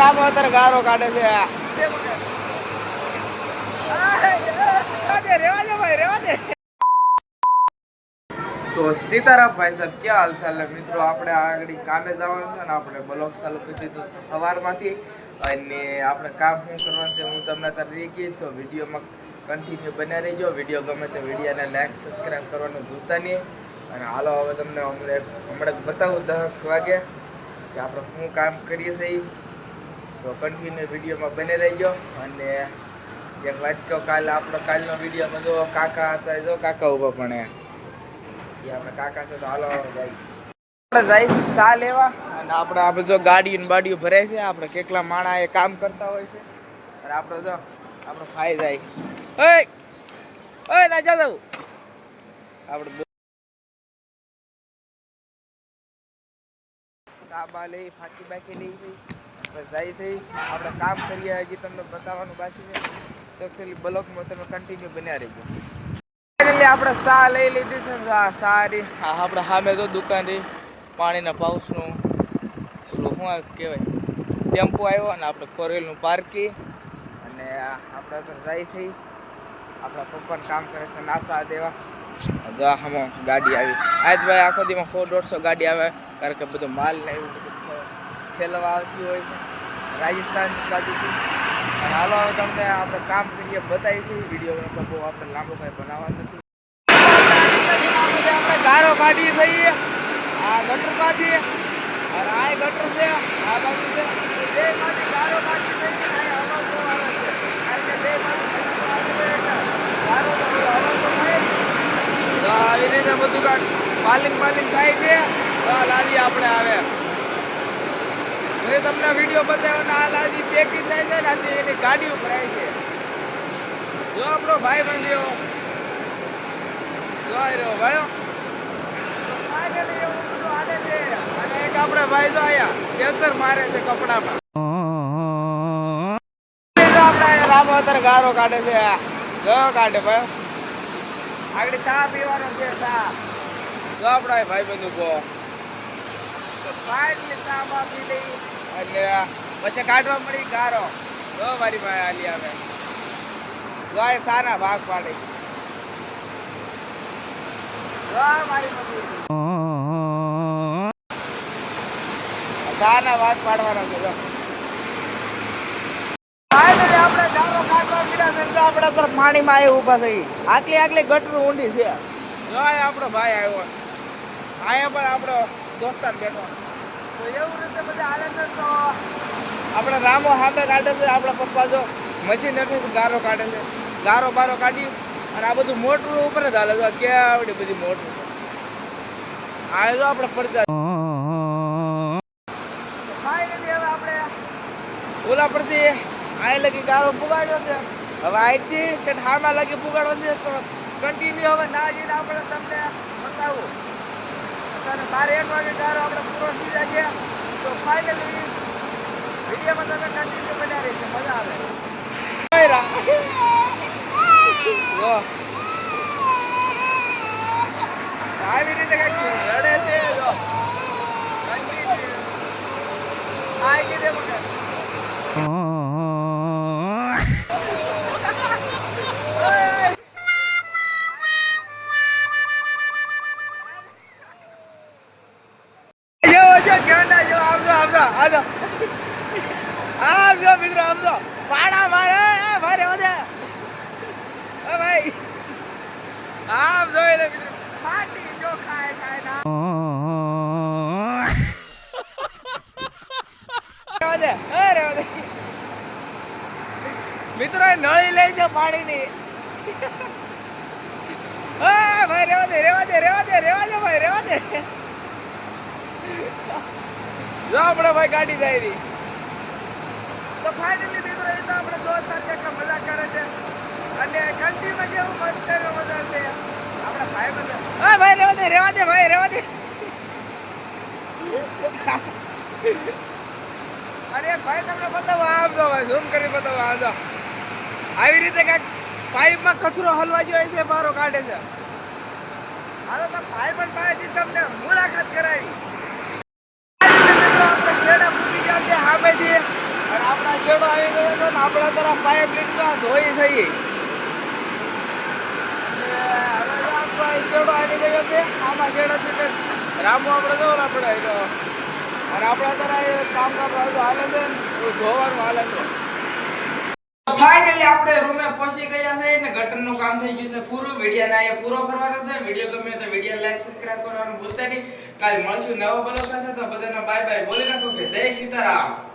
રામો અત્યારે ગારો કાઢે છે. તો સીતારામ ભાઈ સાહેબ ક્યાં હાલ ચાલે મિત્રો? આપણે આગળ કામે જવાનું છે ને, આપણે બ્લોગ ચાલુ કરી દીધું સવારમાંથી. અને આપણે કામ શું કરવાનું છે હું તમને અત્યારે દેખી, તો વિડીયોમાં કન્ટિન્યુ બન્યા રહીજો. વિડીયો ગમે તો વિડીયોને લાઈક સબસ્ક્રાઈબ કરવાનું ભૂલતા નહીં. અને હાલો હવે તમને હમણાં બતાવું 10 વાગે કે આપણે શું કામ કરીએ છીએ. તો કન્ટિન્યુ વિડીયોમાં બને રહીજો. અને એક વાત કહો, કાલનો વિડીયોમાં જો કાકા હતા, જો કાકા ઉભા પણ આપણે કાકા છે. તો હાલો જાય, આપણે જાય સા લેવા. અને આપણે જો ગાડીઓ ને બાડીઓ ભરાય છે, આપણે કેટલા માણા એ કામ કરતા હોય છે. અને આપણે જો આપણો ભાઈ જાય, ઓય ના જા જવું આપણે સાબા લઈ ફાકી બાકી લઈ જઈ બસ જાય છે. આપણે કામ કરીએ, હજી તમને બતાવવાનું બાકી છે. તો એક્ચ્યુઅલી બ્લોગમાં તમે કન્ટિન્યુ બન્યા રહીજો. આપણે સા લઈ લીધી છે. સારી આપણે સામે જો દુકાન રહી પાણીના પાઉસનું પેલું શું કહેવાય ટેમ્પો આવ્યો. અને આપણે 4 વ્હીલનું પાર્કિંગ. અને આપણે તો જાય છે, આપણા પપ્પાને કામ કરે છે નાસા દેવા. જો આમાં ગાડી આવી આજ ભાઈ આખો દીમાં 100-150 ગાડી આવે, કારણ કે બધો માલ ને એવું બધું ફેલવા આવતી હોય છે રાજસ્થાન બાજુથી. અને હાલો હવે તમને આપણે કામ કરીએ બતાવીશું. વિડીયો બહુ આપણે લાંબો કાંઈ બનાવવા નથી. આપણે ગારો કાઢીએ છીએ આ ગટરમાંથી. અને આ ગટર છે, આ બાજુ છે, બે માંથી ગારો કાઢી છે. આવી રીતે બધું માલિક થાય છે. લાદી આપણે આવે તમને વિડીયો બતાવ્યો ને, આ લાદી પેકિંગ થાય છે ને, એની ગાડી ભરાય છે. જો આપણો ભાઈ બંધ્યો જોઈ રહ્યો ભાઈઓ, એવું બધું હાલે છે. અને એક આપણે ભાઈ જો અહીંયા ચેતર મારે છે કપડામાં. આપણે રામો અત્યારે ગારો કાઢે છે. જો કાઢે ભાઈ, આગળ ચા પીવાનો છે. ચા જો આપણા ભાઈ બંધુ બહુ ચા બા પી લઈ અને પછી કાઢવા મળી ગારો. જો મારી ભાઈ હાલી આવે, જો એ સાના ભાગ પાડે. જો મારી સાના ભાગ પાડવાનો છે. જો આપણે ગારો કાઢવા મળ્યા છે. આપણે તરફ પાણીમાં આવી ઊભા થઈ, આટલી ગટર ઊંડી છે. જો આપણો ભાઈ આવ્યો, અહીંયા પણ આપણો દોસ્તાર બેઠો. તો એવું રીતે બધા હાલે છે. તો આપણે રામો સામે કાઢે છે, આપણા પપ્પા જો મશીન નથી ગારો કાઢે છે. ગારો બારો કાઢ્યું અને આ બધું મોટરું ઉપર જ હાલે. જો ક્યાં આવડી બધી મોટરું આ જો આપણે પડતા. ફાઇનલી હવે આપણે ઓલા પરથી આ લગી ગારો પુગાડ્યો છે. હવે અહીંથી કે હામાં લગી પુગાડવો છે. તો કન્ટિન્યુ હવે ના જઈને આપણે તમને બતાવું. અને 1 વાગે ગારો આપણે પૂરો થઈ જાય છે. તો ફાઇનલી વિડીયોમાં તમે કન્ટિન્યુ બન્યા રહી છે, મજા આવે. આવી રીતે કંઈક રડે છે. જો આ કીધે મને આવજો મિત્રો, આવજો પાડા મારે ભાઈ વધે ભાઈ. આમ જોઈ લે મિત્રો, પાટી જો ખાય ના અરે વધે મિત્રો નળી લે છે પાણીની. ભાઈ રેવા દે ભાઈ રેવા દે. જો આપણે ભાઈ ગાડી જાય રહી. તો ફાઇનલી મિત્રો એ તો આપણે દોસ્તાર કેટલા મજા કરે છે. અને કન્ટ્રીમાં જેવું મસ્ત મજા છે આપણા ભાઈ બધા. ભાઈ રેવા દે ભાઈ રેવા દે. અરે ભાઈ તમને બતાવો, આમ જો ભાઈ ઝૂમ કરી બતાવો. આ જો આવી રીતે કાંઈક પાઇપમાં કચરો હલવા ગયો છે, બારો કાઢે છે. હાલો તો ભાઈ પણ પાસેથી તમને મુલાકાત કરાવી. આપણે શેડા મૂકી ગયા છે સામેથી. અને આપણા તરફ પાઇપ લીધો ધોઈ સહી શેડો આવી ગયો છે આમાં શેડાથી રામો આપણે જવું આપણે અને આપણા તરફ કામ હાલે છે ધોવાનું હાલે છે ફાઇનલી આપણે રૂમે પહોંચી ગયા છે ને ગટરનું કામ થઈ ગયું છે પૂરું વિડિયોને અહીંયા પૂરો કરવાનો છે વિડિયો ગમે તો વિડિયો લાઈક સબસ્ક્રાઇબ કરવાનું ભૂલતા નહીં કાલ મળશું નવા બ્લોગ સાથે તો બધાને બાય બાય બોલી નાખો કે જય સીતારામ